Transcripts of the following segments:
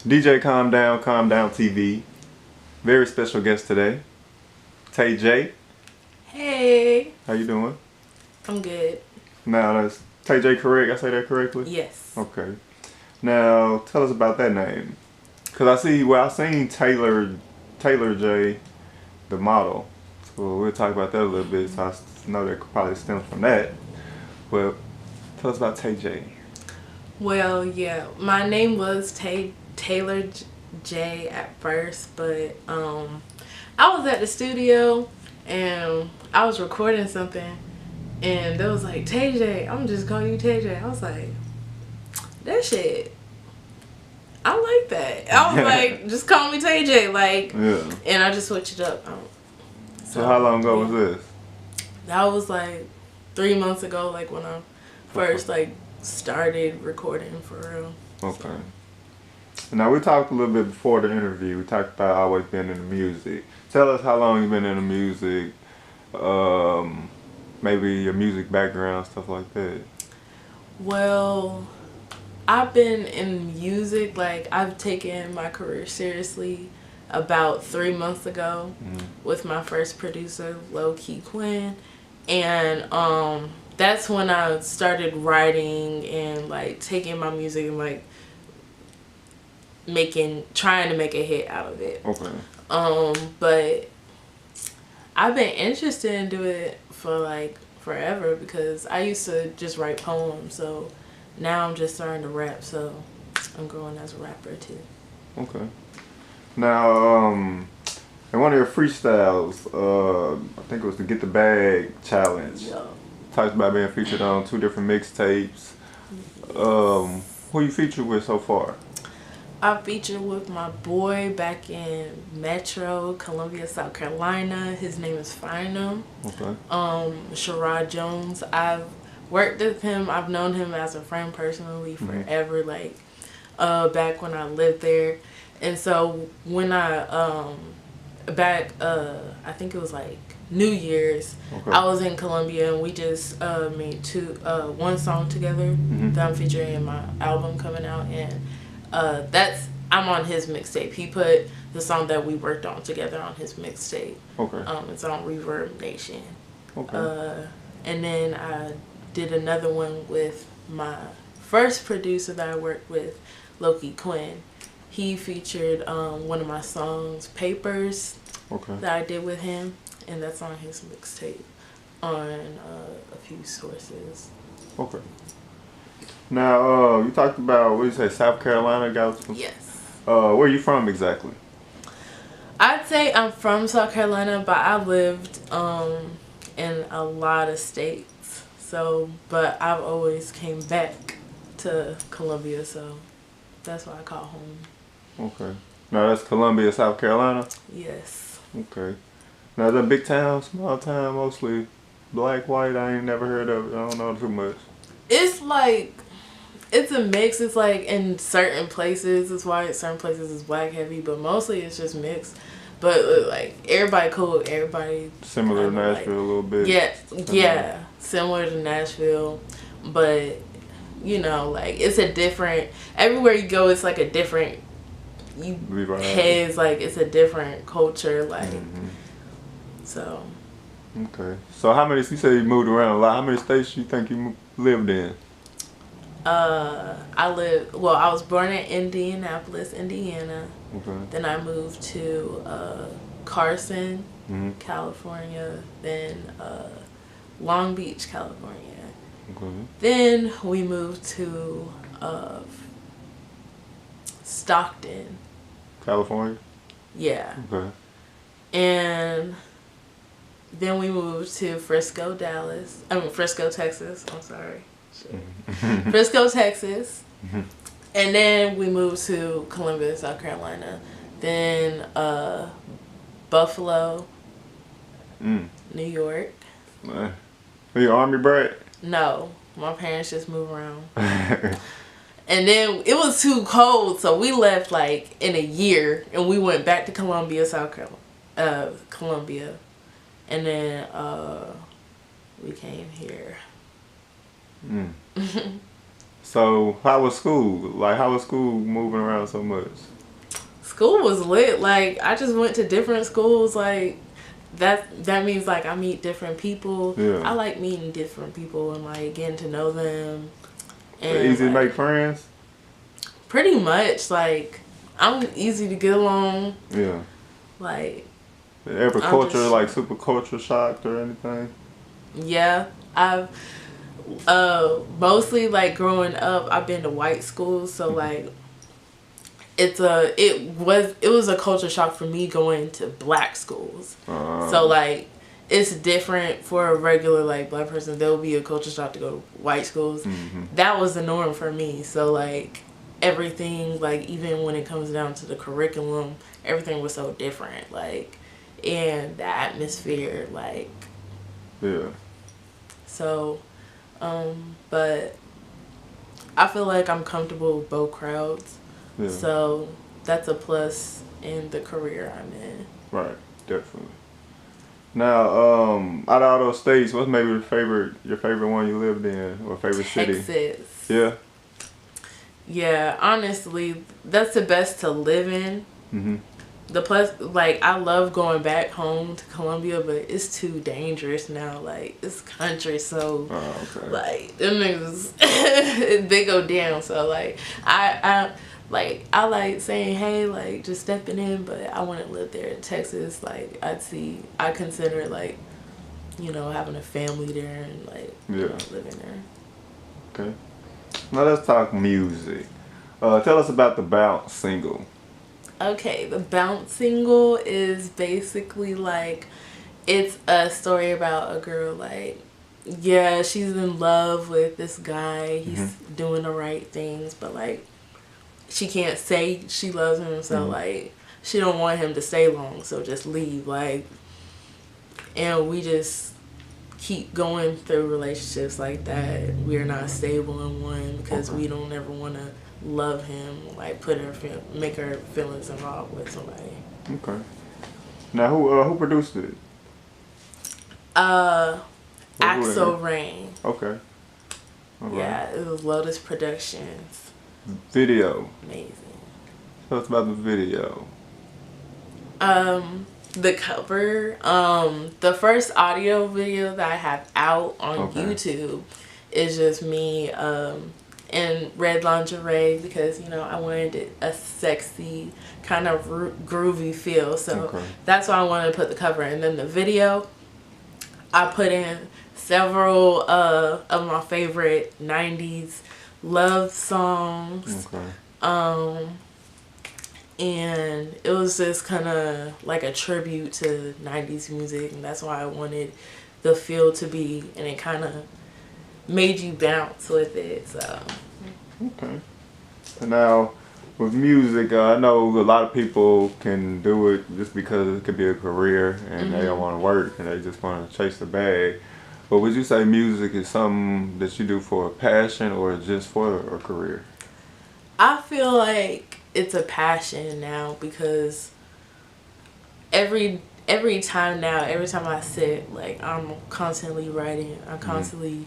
DJ Calm Down TV. Very special guest today, Tay J. Hey. How you doing? I'm good. Now, that's Tay J correct? I say that correctly? Yes. Okay. Now, tell us about that name. Because I seen Taylor J, the model. So we'll talk about that a little bit. So I know that could probably stem from that. But tell us about Tay J. Well, yeah, my name was Taylor J at first, but I was at the studio and I was recording something, and they was like, Tay J, I'm just calling you Tay J. I was like, that shit, I like that. I was like, just call me Tay J, like, yeah. And I just switched it up. So how long ago was this? That was like 3 months ago, like when I first started recording for real. Okay. So. Now we talked a little bit before the interview. We talked about always being in the music. Tell us how long you've been in the music. Maybe your music background, stuff like that. Well, I've been in music, like I've taken my career seriously about 3 months ago with my first producer, LIL Quinn, and that's when I started writing and like taking my music and like trying to make a hit out of it. Okay. But I've been interested in doing it for like forever because I used to just write poems, so now I'm just starting to rap, so I'm growing as a rapper too. Okay. Now, in one of your freestyles, I think it was the Get the Bag Challenge. Yeah. Talks about being featured on 2 different mixtapes. Who you featured with so far? I featured with my boy back in Metro, Columbia, South Carolina. His name is Finum. Okay. Sherrod Jones. I've worked with him. I've known him as a friend personally forever, like back when I lived there. And so when I I think it was like New Year's, okay. I was in Columbia and we just made one song together that I'm featuring in my album coming out, and I'm on his mixtape. He put the song that we worked on together on his mixtape. Okay. It's on Reverb Nation. Okay. And then I did another one with my first producer that I worked with, LIL Quinn. He featured one of my songs, Papers, that I did with him, and that's on his mixtape on a few sources. Okay. Now, you talked about, what did you say, South Carolina? Yes. Where are you from exactly? I'd say I'm from South Carolina, but I lived in a lot of states. So, but I've always came back to Columbia, so that's why I call home. Okay. Now that's Columbia, South Carolina? Yes. Okay. Now is that big town, small town, mostly black, white? I ain't never heard of it. I don't know too much. It's like, it's a mix. It's like in certain places, it's white, certain places is black heavy, but mostly it's just mixed. But like everybody cool, everybody similar to Nashville a little bit. Yeah, similar to Nashville, but you know, like it's a different. Everywhere you go, it's like a different. Like it's a different culture, like so. Okay, so how many? You say you moved around a lot. How many states you think you lived in? I was born in Indianapolis, Indiana. Okay. Then I moved to Carson, California. Then Long Beach, California. Okay. Then we moved to Stockton, California. Yeah. Okay. And then we moved to Frisco, Texas. I'm sorry. Frisco, Texas. And then we moved to Columbia, South Carolina. Then Buffalo, New York. Are you Army brat? No, my parents just moved around. And then it was too cold, so we left like in a year, and we went back to Columbia, South Carolina, Columbia, and then we came here. So how was school? Like, how was school moving around so much? School was lit. Like, I just went to different schools. Like, that means like I meet different people. Yeah. I like meeting different people and like getting to know them. And easy to make friends? Pretty much. Like, I'm easy to get along. Yeah. Like, ever culture like super culture shocked or anything? Yeah, I've mostly like growing up I've been to white schools, so like it was a culture shock for me going to black schools. So like it's different for a regular like black person. There will be a culture shock to go to white schools. That was the norm for me. So like everything, like even when it comes down to the curriculum, everything was so different. Like, and the atmosphere, like, yeah. So, but I feel like I'm comfortable with both crowds. Yeah. So that's a plus in the career I'm in. Right, definitely. Now, out of all those states, what's maybe your favorite one you lived in, or favorite city? Texas. Yeah. Yeah, honestly, that's the best to live in. The plus, like, I love going back home to Columbia, but it's too dangerous now. Like, it's country, so like them niggas they go down. So like I like saying hey, like just stepping in, but I wouldn't live there in Texas. Like I consider like, you know, having a family there and like living there. Okay. Now let's talk music. Tell us about the Bounce single. Okay, the Bounce single is basically like, it's a story about a girl, like, yeah, she's in love with this guy, he's doing the right things, but like, she can't say she loves him, so like, she don't want him to stay long, so just leave, like, and we just keep going through relationships like that. We're not stable in one because we don't ever want to love him, like make her feelings involved with somebody. Okay. Now who produced it? Axel Rain. Okay. Right. Yeah, it was Lotus Productions. Video. Amazing. Tell us about the video. The cover, the first audio video that I have out on YouTube is just me in red lingerie because, you know, I wanted a sexy kind of groovy feel, so that's why I wanted to put the cover. And then the video, I put in several of my favorite 90s love songs. And it was just kind of like a tribute to 90s music, and that's why I wanted the feel to be, and it kind of made you bounce with it. So okay. Now with music, I know a lot of people can do it just because it could be a career and they don't want to work and they just want to chase the bag. But would you say music is something that you do for a passion or just for a career? I feel like it's a passion now because every time I sit, like, I'm constantly writing, I'm constantly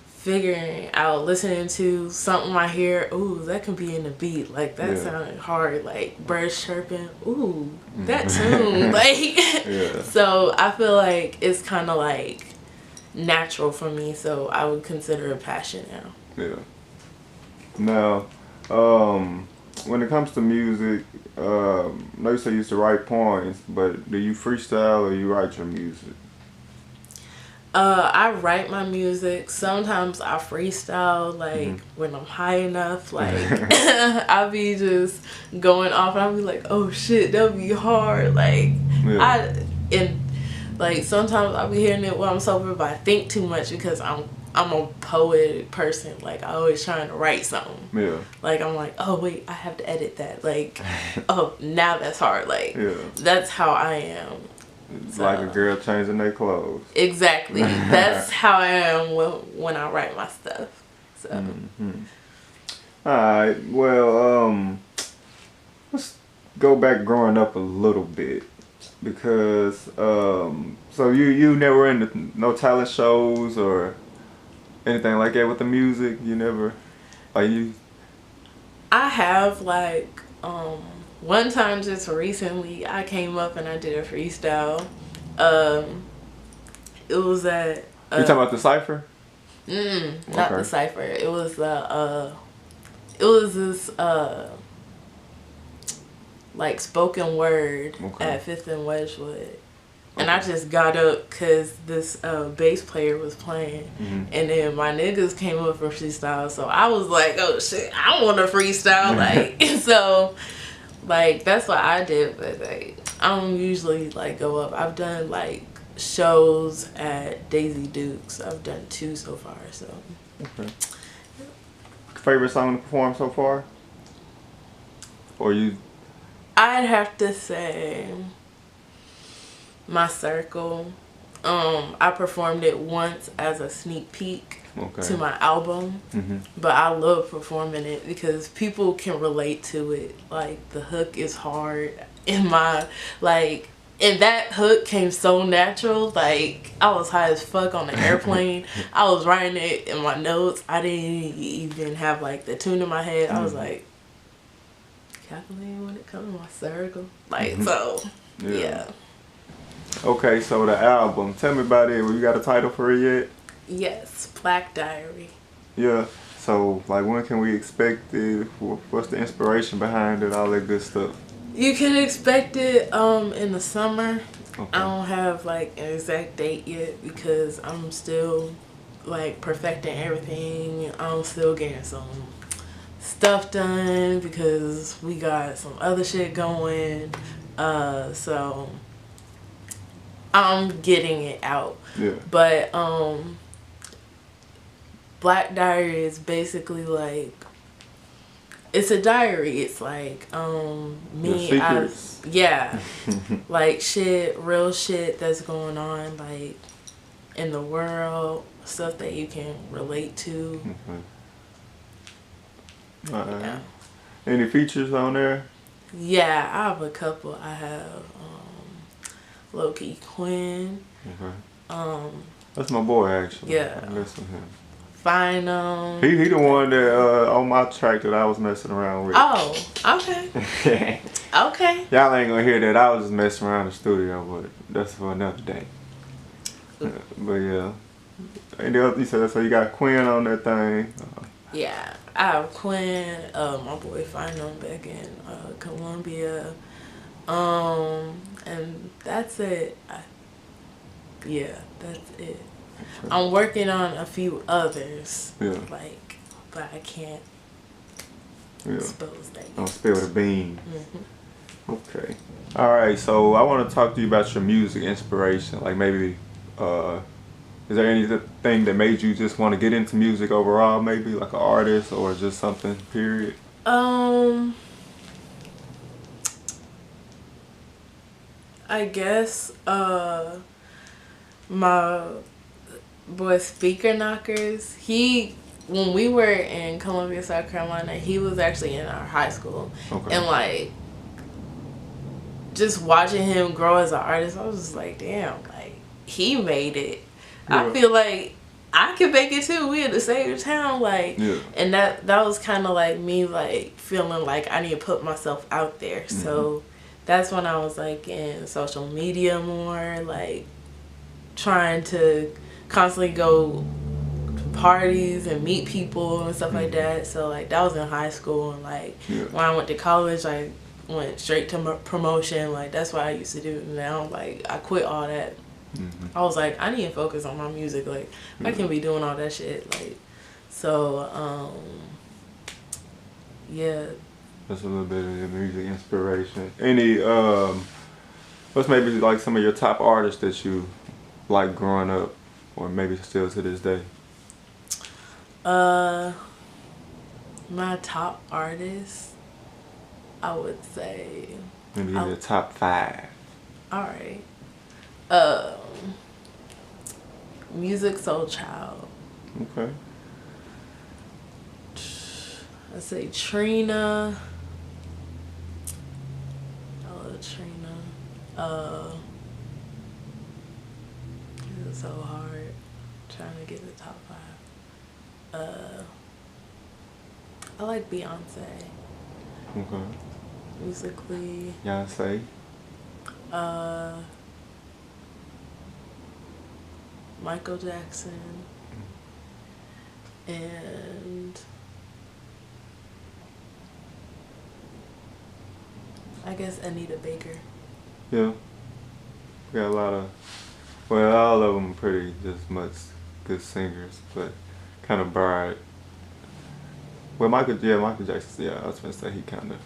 figuring out, listening to something I hear, ooh, that can be in the beat, like that sounded hard, like birds chirping, ooh, that tune, like so I feel like it's kind of like natural for me, so I would consider it a passion now. Yeah. Now, when it comes to music, I know you say you used to write poems, but do you freestyle or you write your music? I write my music. Sometimes I freestyle, like when I'm high enough, like I'll be just going off and I'll be like, oh shit, that'll be hard. Like like sometimes I'll be hearing it while I'm sober, but I think too much because I'm a poetic person. Like, I always trying to write something. Yeah. Like, I'm like, oh wait, I have to edit that. Like, oh, now that's hard. Like, that's how I am. It's like a girl changing their clothes. Exactly. That's how I am when I write my stuff. So. Alright, well, let's go back growing up a little bit. Because, so you never in no talent shows or anything like that with the music? You never? Like you? I have like one time just recently I came up and I did a freestyle. It was at You talking about the cipher? not the cipher. It was this like spoken word at 5th and Wedgwood. And I just got up because this bass player was playing. And then my niggas came up for freestyle. So I was like, oh shit, I want to freestyle. Like, so, like, that's what I did. But, like, I don't usually, like, go up. I've done, like, shows at Daisy Duke's. I've done 2 so far, so. Okay. Favorite song to perform so far? Or you? I'd have to say My Circle. I performed it once as a sneak peek to my album, but I love performing it because people can relate to it. Like, the hook is hard, and and that hook came so natural. Like, I was high as fuck on the airplane. I was writing it in my notes. I didn't even have like the tune in my head. I was like, calculating when it comes to my circle. Like, so yeah. Okay, so the album, tell me about it. You got a title for it yet? Yes, Black Diary. Yeah, so like when can we expect it? What's the inspiration behind it? All that good stuff. You can expect it in the summer. Okay. I don't have like an exact date yet because I'm still like perfecting everything. I'm still getting some stuff done because we got some other shit going. So I'm getting it out. Yeah. But Black Diary is basically like, it's a diary. It's like me, like shit, real shit that's going on like in the world, stuff that you can relate to. Yeah. Any features on there? Yeah, I have a couple. I have Low-Key Quinn. That's my boy actually. Yeah. I listen to him. He the one that on my track that I was messing around with. Oh, okay. Okay. Y'all ain't gonna hear that. I was just messing around in the studio, but that's for another day. But yeah. And you said so you got Quinn on that thing. Yeah, I have Quinn, my boy Finum back in Columbia. And that's it. That's it. Okay. I'm working on a few others. Yeah. Like, but I can't expose that. Don't spill the beans. Okay. All right. So I want to talk to you about your music inspiration. Like maybe, is there anything that made you just want to get into music overall? Maybe like an artist or just something. Period. I guess my boy Speaker Knockers, when we were in Columbia, South Carolina, he was actually in our high school. Okay. And like just watching him grow as an artist, I was just like, damn, like he made it. Yeah. I feel like I could make it too. We in the same town, like, and that was kind of like me, like feeling like I need to put myself out there. So that's when I was like in social media more, like trying to constantly go to parties and meet people and stuff like that. So like that was in high school, and like when I went to college, I went straight to promotion. Like that's what I used to do. Now like I quit all that. I was like, I need to focus on my music. Like I can be doing all that shit. Like so yeah. That's a little bit of your music inspiration. Any what's maybe like some of your top artists that you like growing up, or maybe still to this day? My top artists, I would say. Maybe your top 5. All right. Music Soul Child. Okay. I'd say Trina. I love Trina. It's so hard trying to get the top 5. I like Beyonce. Okay. Musically. Beyonce. Michael Jackson. And I guess Anita Baker. Yeah. We got a lot of, well, all of them pretty just much good singers, but kind of broad. Well, Michael Jackson, yeah, I was gonna say he kind of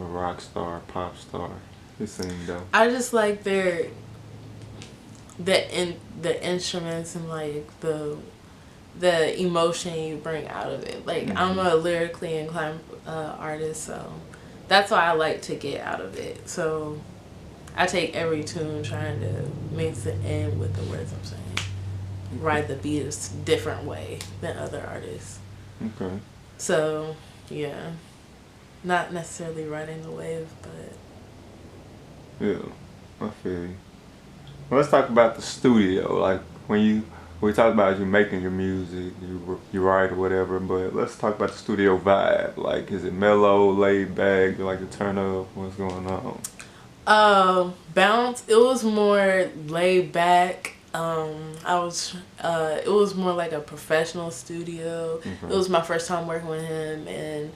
a rock star, pop star. He sing though. I just like the instruments and like the emotion you bring out of it. Like I'm a lyrically inclined artist, so that's why I like to get out of it. So I take every tune trying to mix it in with the words I'm saying. Write the beat a different way than other artists. Okay. So yeah, not necessarily riding the wave, but yeah, I feel you. Well, let's talk about the studio. Like we talk about you making your music, you write or whatever, but let's talk about the studio vibe. Like, is it mellow, laid back, you like to turn up? What's going on? Bounce. It was more laid back. It was more like a professional studio. Okay. It was my first time working with him, and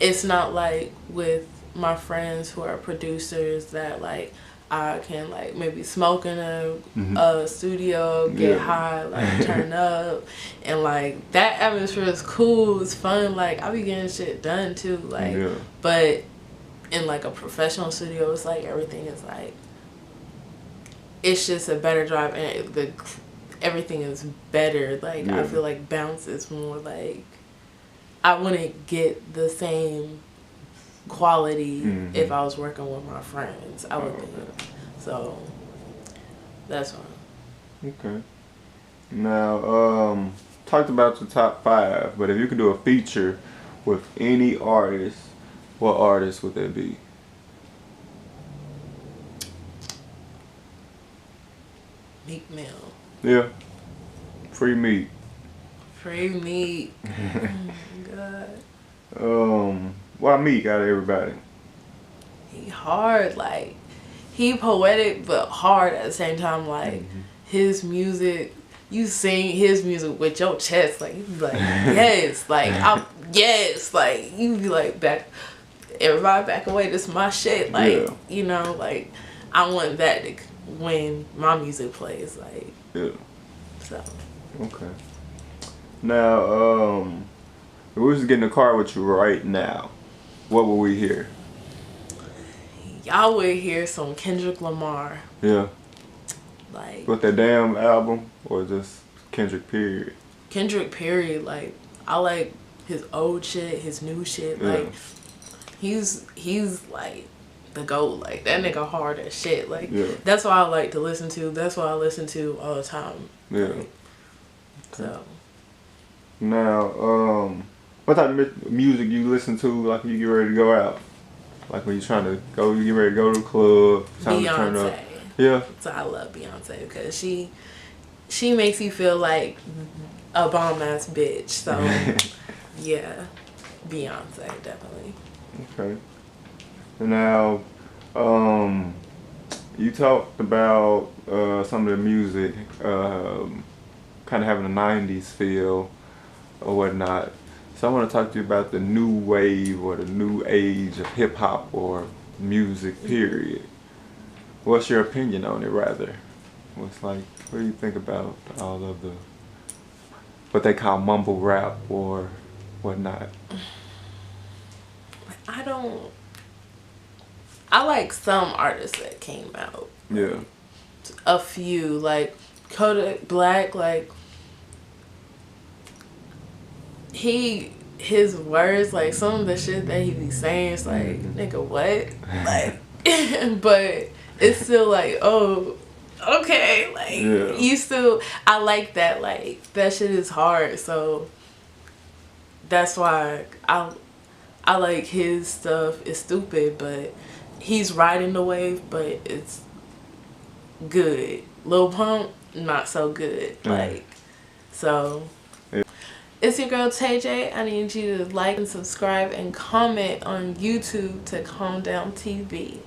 it's not like with my friends who are producers that like I can like maybe smoke in a studio, get high, like turn up, and like that atmosphere is cool. It's fun. Like I be getting shit done too. Like, but in like a professional studio, it's like everything is like it's just a better drive, and everything is better. Like I feel like bounce is more like I wouldn't get the same quality if I was working with my friends. I would think so. That's why. Okay. Now, talked about your top 5, but if you could do a feature with any artist, what artist would that be? Meek Mill. Yeah. Free Meek. Free Meek. Oh my God. Why Meek out of everybody? He hard, like he poetic but hard at the same time. Like his music, you sing his music with your chest, like you be like yes, like yes, like you be like everybody back away, this is my shit, like you know, like I want that to when my music plays, like so. Okay. Now, if we was to get in the car with you right now, what will we hear? Y'all would hear some Kendrick Lamar. Yeah. Like with that damn album or just Kendrick period? Kendrick period. Like I like his old shit, his new shit. Like he's like the GOAT. Like that nigga hard as shit. Like that's what I like to listen to. That's what I listen to all the time. Yeah. Like, so now, what type of music you listen to like when you get ready to go out? Like when you're trying to go, you get ready to go to the club, time Beyonce. to turn up. Yeah. So I love Beyonce because she makes you feel like a bomb ass bitch. So yeah, Beyonce definitely. Okay. Now, you talked about some of the music, kind of having a '90s feel or whatnot. So I want to talk to you about the new wave or the new age of hip hop or music, period. What's your opinion on it, rather? What's like, what do you think about all of the, what they call mumble rap or whatnot? I like some artists that came out. Yeah. A few, like Kodak Black, like his words, like some of the shit that he be saying, it's like, nigga, what? Like, but it's still like, oh, okay, like you still, I like that, like that shit is hard, so that's why I like his stuff. It's stupid, but he's riding the wave, but it's good. Lil Pump, not so good, like, so It's your girl Tay J. I need you to like and subscribe and comment on YouTube to Calm Down TV.